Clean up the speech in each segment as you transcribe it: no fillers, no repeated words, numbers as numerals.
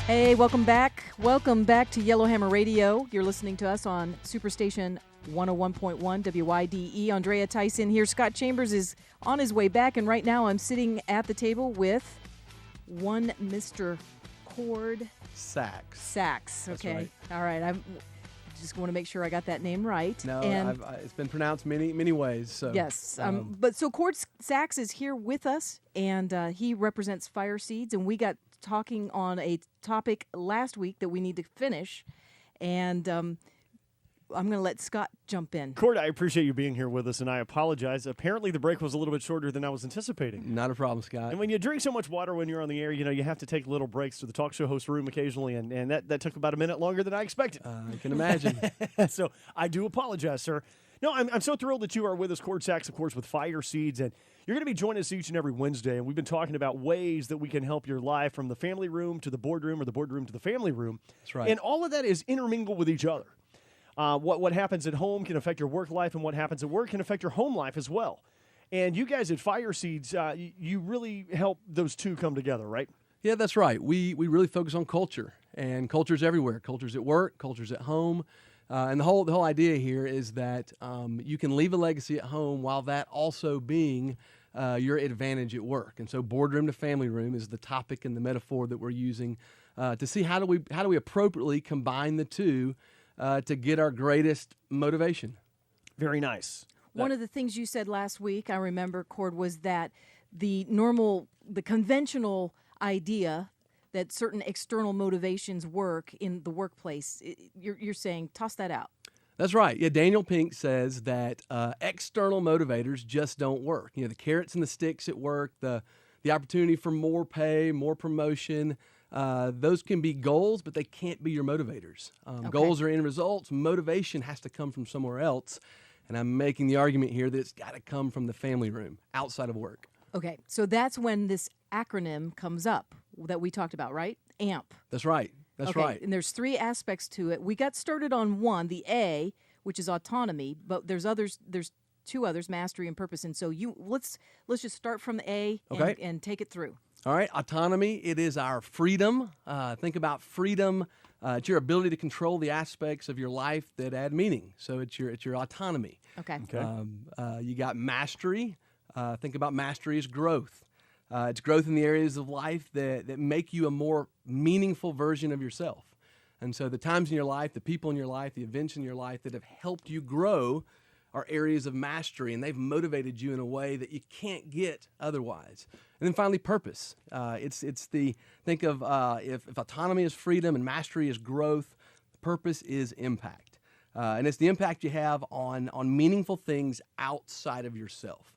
Hey, welcome back. Welcome back to Yellowhammer Radio. You're listening to us on Superstation 101.1 WYDE. Andrea Tyson here. Scott Chambers is on his way back, and right now I'm sitting at the table with one Mr. Cord Sachs. Sachs. Okay. Right. All right. I just want to make sure I got that name right. No, and it's been pronounced many ways. So yes. But so Cord Sachs is here with us, and he represents Fire Seeds, and we got talking on a topic last week that we need to finish, and I'm going to let Scott jump in. Cord, I appreciate you being here with us, and I apologize. Apparently, the break was a little bit shorter than I was anticipating. Not a problem, Scott. And when you drink so much water when you're on the air, you have to take little breaks to the talk show host room occasionally, and that took about a minute longer than I expected. I can imagine. So I do apologize, sir. No, I'm so thrilled that you are with us, Cord Sachs, of course, with Fire Seeds, and you're going to be joining us each and every Wednesday, and we've been talking about ways that we can help your life from the family room to the boardroom or the boardroom to the family room. That's right. And all of that is intermingled with each other. What happens at home can affect your work life, and what happens at work can affect your home life as well. And you guys at Fire Seeds, you really help those two come together, right? Yeah, that's right. We really focus on culture, and culture's everywhere. Culture's at work, culture's at home. And the whole idea here is that you can leave a legacy at home while that also being your advantage at work. And so boardroom to family room is the topic and the metaphor that we're using to see how do we appropriately combine the two to get our greatest motivation. Very nice. One of the things you said last week, I remember, Cord, was that the conventional idea that certain external motivations work in the workplace, you're saying toss that out. That's right. Yeah, Daniel Pink says that external motivators just don't work. The carrots and the sticks at work, the opportunity for more pay, more promotion, those can be goals, but they can't be your motivators. Okay. Goals are end results. Motivation has to come from somewhere else. And I'm making the argument here that it's got to come from the family room, outside of work. Okay, so that's when this acronym comes up that we talked about, right? AMP. That's right. That's right. And there's three aspects to it. We got started on one, the A, which is autonomy, but there's two others, mastery and purpose. And so let's just start from the A and take it through. All right, autonomy, it is our freedom. Think about freedom. It's your ability to control the aspects of your life that add meaning. So it's your autonomy. Okay. You got mastery. Think about mastery as growth. It's growth in the areas of life that make you a more meaningful version of yourself. And so the times in your life, the people in your life, the events in your life that have helped you grow are areas of mastery, and they've motivated you in a way that you can't get otherwise. And then finally, purpose. Think of if autonomy is freedom and mastery is growth, purpose is impact. And it's the impact you have on meaningful things outside of yourself.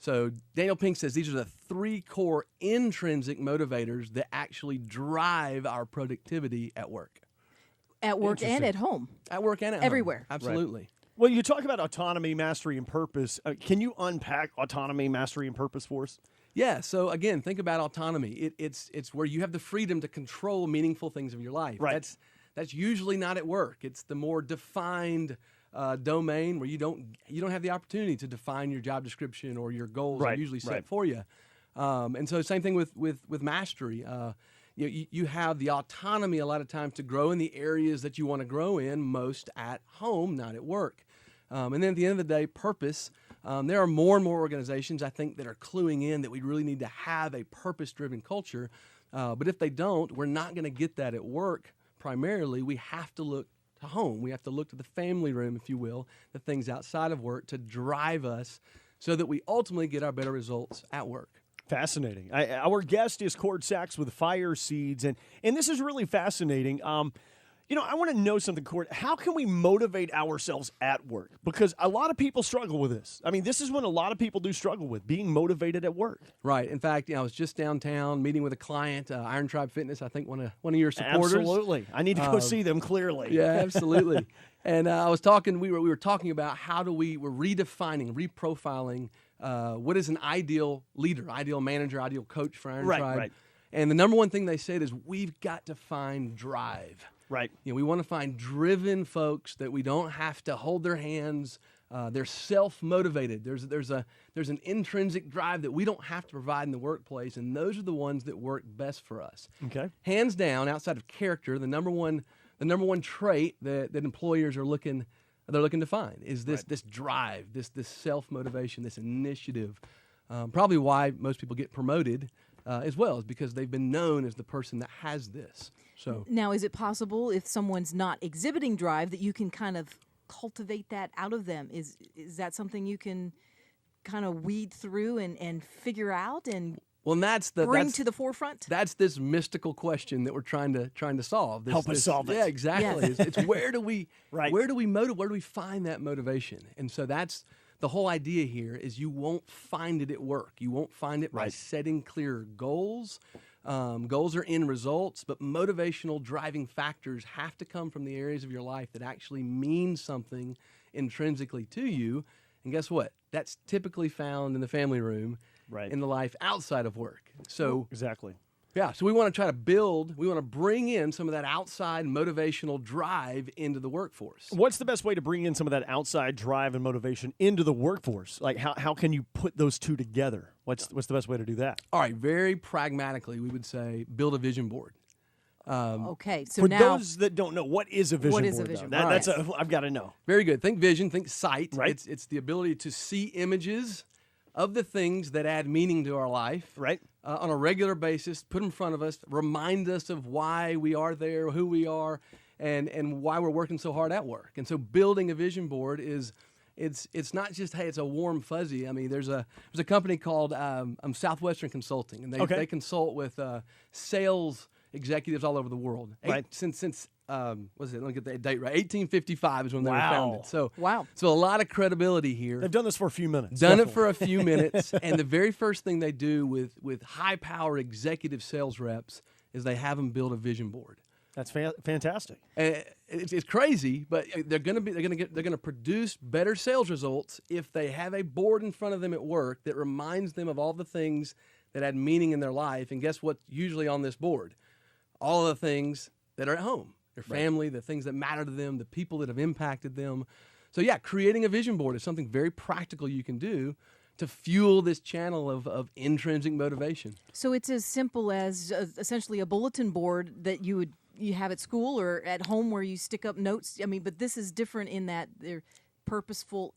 So Daniel Pink says these are the three core intrinsic motivators that actually drive our productivity at work. At work and at home. At work and at Everywhere. home. Absolutely. Right. Well, you talk about autonomy, mastery, and purpose. Can you unpack autonomy, mastery, and purpose for us? Yeah. So again, think about autonomy. It's where you have the freedom to control meaningful things of your life. Right. That's usually not at work. It's the more defined domain where you don't have the opportunity to define your job description or your goals are usually set for you. And so same thing with mastery. You have the autonomy a lot of times to grow in the areas that you want to grow in most at home, not at work. And then at the end of the day, purpose. There are more and more organizations, I think, that are cluing in that we really need to have a purpose-driven culture. But if they don't, we're not going to get that at work primarily. We have to look to home. We have to look to the family room, if you will, the things outside of work to drive us so that we ultimately get our better results at work. Fascinating. Our guest is Cord Sachs with Fire Seeds, and this is really fascinating. I want to know something, Cord. How can we motivate ourselves at work? Because a lot of people struggle with this. I mean, this is when a lot of people do struggle with being motivated at work. Right. In fact, I was just downtown meeting with a client, Iron Tribe Fitness, I think one of your supporters. Absolutely. I need to go see them clearly. Yeah, absolutely. And I was talking. We were talking about we're redefining, reprofiling what is an ideal leader, ideal manager, ideal coach for Iron Tribe. Right. And the number one thing they said is we've got to find drive. Right. We want to find driven folks that we don't have to hold their hands They're self-motivated. There's an intrinsic drive that we don't have to provide in the workplace, and those are the ones that work best for us. Okay. Hands down, outside of character, the number one trait that employers are looking to find is this drive, this self-motivation, this initiative. Probably why most people get promoted as well, is because they've been known as the person that has this. So Now, is it possible if someone's not exhibiting drive that you can kind of cultivate that out of them? Is that something you can kind of weed through and figure out and well, and bring to the forefront? That's this mystical question that we're trying to solve. Help us solve it. Yeah, exactly. Yes. It's where do we Right. where do we find that motivation? And so that's the whole idea here is you won't find it at work. You won't find it by Right. setting clear goals. Goals are end results, but motivational driving factors have to come from the areas of your life that actually mean something intrinsically to you. And guess what? That's typically found in the family room, Right. in the life outside of work. So Exactly. yeah, so we want to try to we want to bring in some of that outside motivational drive into the workforce. What's the best way to bring in some of that outside drive and motivation into the workforce? Like, how can you put those two together? What's the best way to do that? All right, very pragmatically, we would say build a vision board. Okay, so For now those that don't know, what is a vision What board? is a though? vision That, board? that's I've got to know. Very good. Think vision, think sight. Right. It's the ability to see images of the things that add meaning to our life. Right. On a regular basis, put in front of us, remind us of why we are there, who we are, and why we're working so hard at work. And so building a vision board it's not just, hey, it's a warm fuzzy. I mean, there's a company called Southwestern Consulting, and they consult with sales executives all over the world. Right. Since let me get the date right. 1855 is when they were Wow. founded. So Wow. So a lot of credibility here. They've done this for a few minutes. Done it definitely. for a few minutes, and the very first thing they do with high power executive sales reps is they have them build a vision board. That's fantastic. It's crazy, but they're going to produce better sales results if they have a board in front of them at work that reminds them of all the things that add meaning in their life. And guess what's usually on this board? All of the things that are at home, their family, the things that matter to them, the people that have impacted them. So yeah, creating a vision board is something very practical you can do to fuel this channel of intrinsic motivation. So it's as simple as essentially a bulletin board that you have at school or at home where you stick up notes. I mean, but this is different in that they're purposeful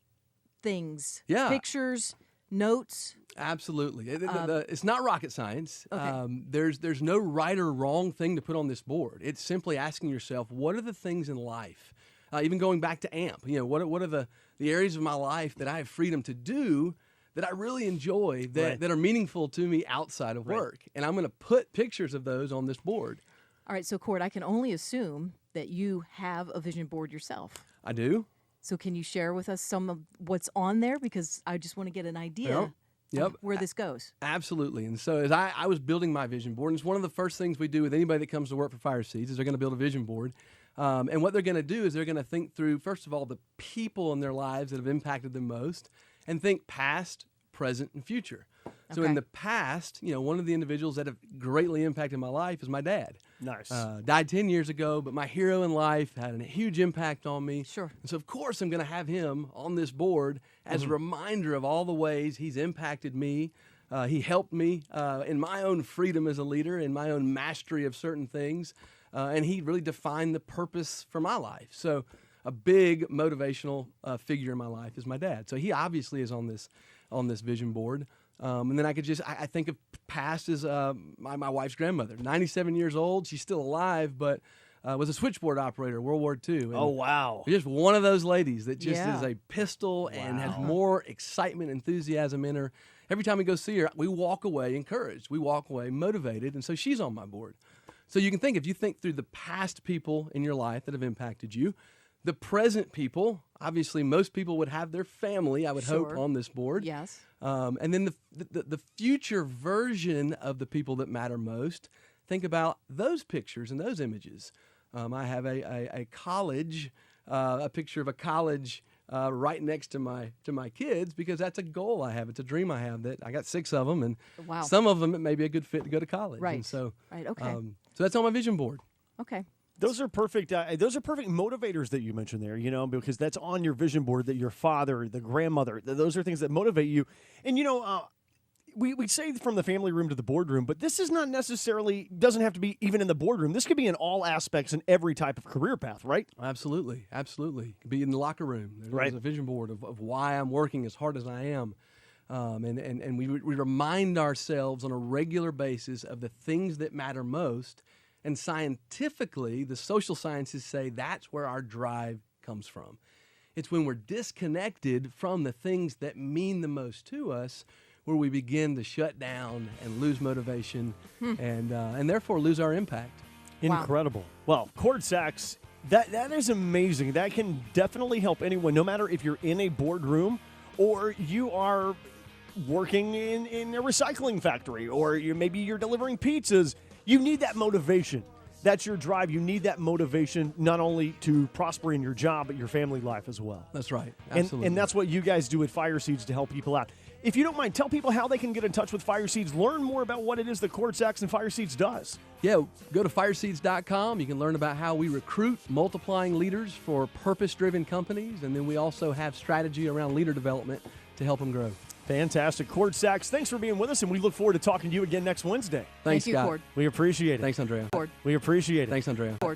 things. Yeah. Pictures, notes. Absolutely. It's not rocket science. Okay. There's no right or wrong thing to put on this board. It's simply asking yourself, what are the things in life, even going back to AMP, what are the areas of my life that I have freedom to do that I really enjoy, that are meaningful to me outside of work. And I'm going to put pictures of those on this board. All right, so Cord, I can only assume that you have a vision board yourself. I do. So can you share with us some of what's on there? Because I just want to get an idea Yep. of where this goes. Absolutely. And so as I was building my vision board, and it's one of the first things we do with anybody that comes to work for Fire Seeds is they're going to build a vision board. And what they're going to do is they're going to think through, first of all, the people in their lives that have impacted them most, and think past, present, and future. So Okay. in the past, one of the individuals that have greatly impacted my life is my dad. Nice. Died 10 years ago, but my hero in life had a huge impact on me. Sure. And so, of course, I'm going to have him on this board as a reminder of all the ways he's impacted me. He helped me in my own freedom as a leader, in my own mastery of certain things. And he really defined the purpose for my life. So a big motivational figure in my life is my dad. So he obviously is on this vision board. And then I think of past as my wife's grandmother, 97 years old. She's still alive, but was a switchboard operator, World War II. And Oh, wow. just one of those ladies that just Yeah. is a pistol and has more excitement, enthusiasm in her. Every time we go see her, we walk away encouraged. We walk away motivated. And so she's on my board. So you can think, if you think through the past people in your life that have impacted you, the present people, obviously most people would have their family, I would hope, Sure. on this board. Yes. And then the future version of the people that matter most, think about those pictures and those images. I have a college, a picture of a college right next to my kids, because that's a goal I have. It's a dream I have, that I got 6 of them, and Wow. some of them it may be a good fit to go to college. Right. And so, Right, okay. so that's on my vision board. Okay. Those are perfect. Those are perfect motivators that you mentioned there. Because that's on your vision board. That your father, the grandmother, those are things that motivate you. And we say from the family room to the boardroom, but this is not necessarily doesn't have to be even in the boardroom. This could be in all aspects in every type of career path, right? Absolutely. It could be in the locker room. There's Right. a vision board of why I'm working as hard as I am. And we remind ourselves on a regular basis of the things that matter most. And scientifically, the social sciences say that's where our drive comes from. It's when we're disconnected from the things that mean the most to us where we begin to shut down and lose motivation and therefore lose our impact. Wow. Incredible. Well, Cord Sachs, that is amazing. That can definitely help anyone, no matter if you're in a boardroom or you are working in a recycling factory or maybe you're delivering pizzas. You need that motivation. That's your drive. You need that motivation not only to prosper in your job, but your family life as well. That's right. Absolutely. And that's what you guys do at Fire Seeds to help people out. If you don't mind, tell people how they can get in touch with Fire Seeds, learn more about what it is that Cord Sachs and Fire Seeds does. Yeah, go to fireseeds.com. You can learn about how we recruit multiplying leaders for purpose-driven companies, and then we also have strategy around leader development to help them grow. Fantastic. Cord Sachs, thanks for being with us, and we look forward to talking to you again next Wednesday. Thanks, Thank you, Scott. Cord. We appreciate it. Thanks, Andrea. Cord. We appreciate it. Thanks, Andrea. Cord.